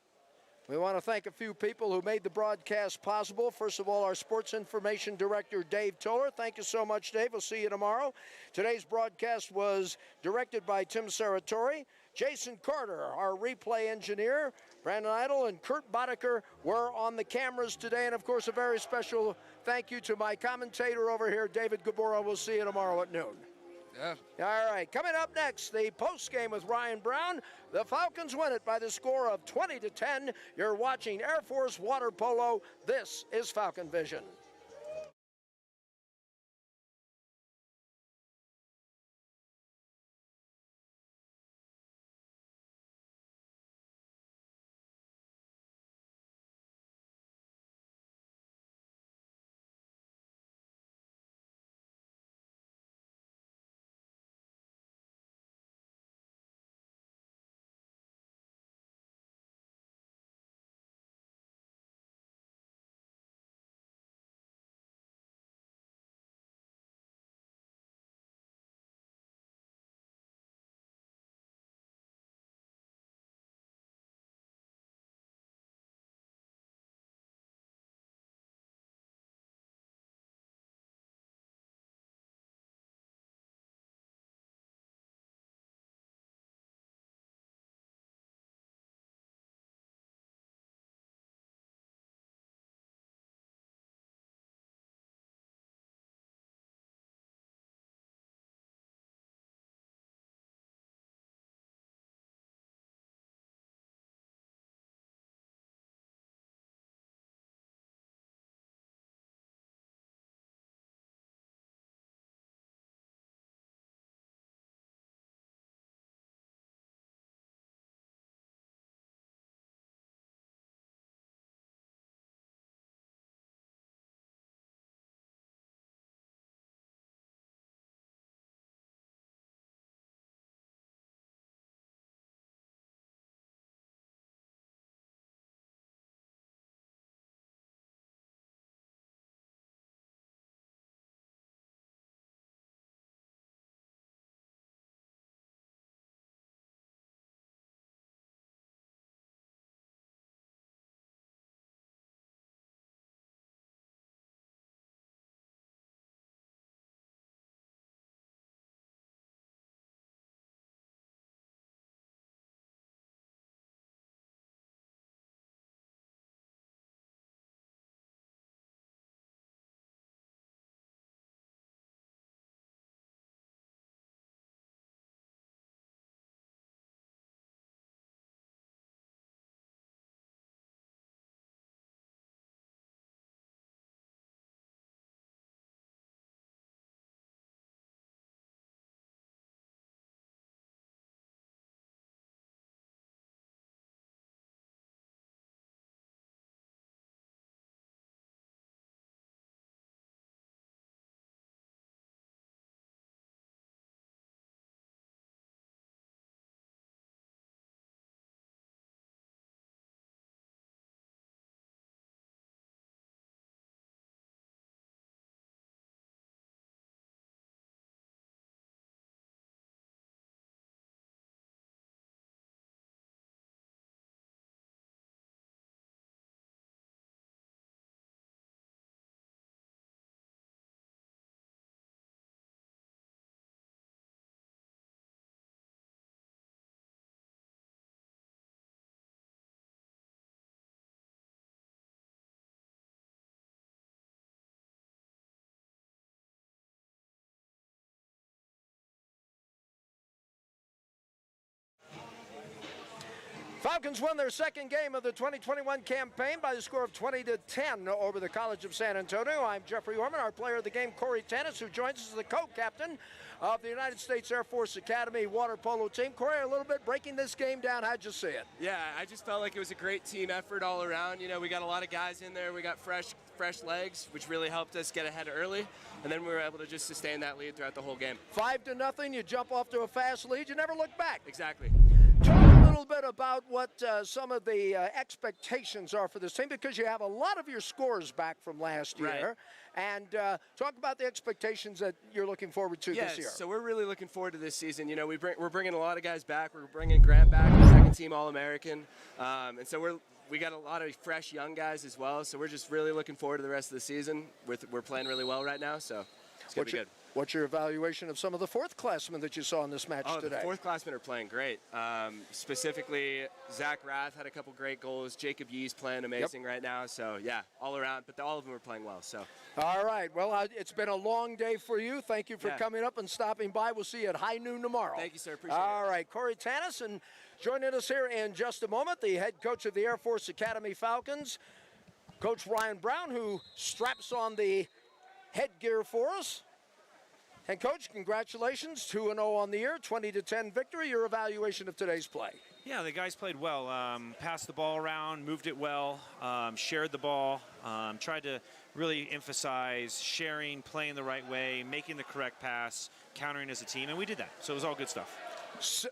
we want to thank a few people who made the broadcast possible. First of all, our sports information director, Dave Toller. Thank you so much, Dave. We'll see you tomorrow. Today's broadcast was directed by Tim Saratori. Jason Carter, our replay engineer, Brandon Idle and Kurt Boddicker were on the cameras today. And, of course, a very special thank you to my commentator over here, David Gabora. We'll see you tomorrow at noon. Yeah. All right, coming up next, the post game with Ryan Brown. The Falcons win it by the score of 20-10. You're watching Air Force Water Polo. This is Falcon Vision. Falcons won their second game of the 2021 campaign by the score of 20-10 over the College of San Antonio. I'm Jeffrey Orman, our player of the game, Corey Tanis, who joins us as the co-captain of the United States Air Force Academy water polo team. Corey, a little bit breaking this game down, how'd you see it? Yeah, I just felt like it was a great team effort all around. You know, we got a lot of guys in there. We got fresh legs, which really helped us get ahead early, and then we were able to just sustain that lead throughout the whole game. 5-0, you jump off to a fast lead, you never look back. Exactly. Talk a little bit about what some of the expectations are for this team, because you have a lot of your scores back from last year. And talk about the expectations that you're looking forward to this year. So we're really looking forward to this season. You know, we're bringing a lot of guys back. We're bringing Grant back, the second-team All-American. And so we got a lot of fresh young guys as well. So we're just really looking forward to the rest of the season. We're playing really well right now, so it's going to be good. What's your evaluation of some of the fourth-classmen that you saw in this match today? The fourth-classmen are playing great. Specifically, Zach Rath had a couple great goals. Jacob Yee's playing amazing right now. So, yeah, all around. But all of them are playing well. So. All right. Well, it's been a long day for you. Thank you for coming up and stopping by. We'll see you at high noon tomorrow. Thank you, sir. Appreciate it. All right. Corey Tanis, and joining us here in just a moment, the head coach of the Air Force Academy Falcons, Coach Ryan Brown, who straps on the headgear for us. And, Coach, congratulations, 2-0 on the year, 20-10 victory. Your evaluation of today's play. Yeah, the guys played well. Passed the ball around, moved it well, shared the ball, tried to really emphasize sharing, playing the right way, making the correct pass, countering as a team, and we did that. So it was all good stuff.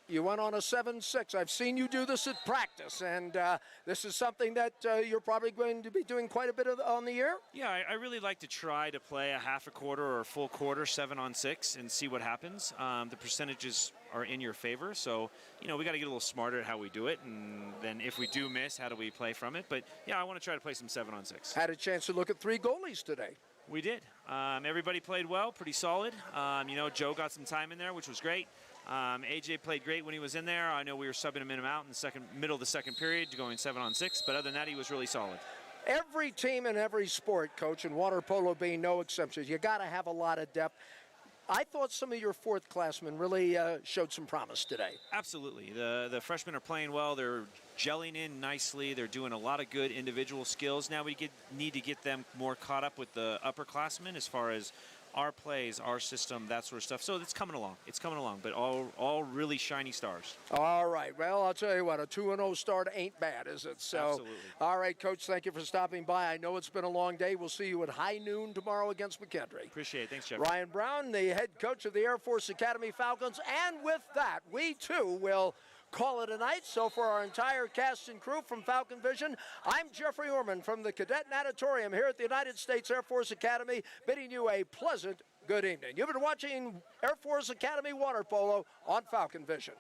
You went on a 7-6. I've seen you do this at practice, and this is something that you're probably going to be doing quite a bit of on the year? Yeah, I really like to try to play a half a quarter or a full quarter 7-on-6 and see what happens. The percentages are in your favor, so you know we got to get a little smarter at how we do it, and then if we do miss, how do we play from it? But yeah, I want to try to play some 7-on-6. Had a chance to look at 3 goalies today. We did. Everybody played well, pretty solid. You know, Joe got some time in there, which was great. AJ played great when he was in there. I know we were subbing him in and out in the middle of the second period, going 7-on-6, but other than that, he was really solid. Every team in every sport, Coach, and water polo being no exception, you got to have a lot of depth. I thought some of your fourth-classmen really showed some promise today. Absolutely. The freshmen are playing well. They're gelling in nicely. They're doing a lot of good individual skills. Now we need to get them more caught up with the upperclassmen as far as our plays, our system, that sort of stuff. So it's coming along. It's coming along, but all really shiny stars. All right. Well, I'll tell you what, a 2-0 start ain't bad, is it? So, absolutely. All right, Coach, thank you for stopping by. I know it's been a long day. We'll see you at high noon tomorrow against McKendree. Appreciate it. Thanks, Jeff. Ryan Brown, the head coach of the Air Force Academy Falcons. And with that, we, too, will call it a night. So for our entire cast and crew from Falcon Vision, I'm Jeffrey Orman from the Cadet Natatorium here at the United States Air Force Academy, bidding you a pleasant good evening. You've been watching Air Force Academy Water Polo on Falcon Vision.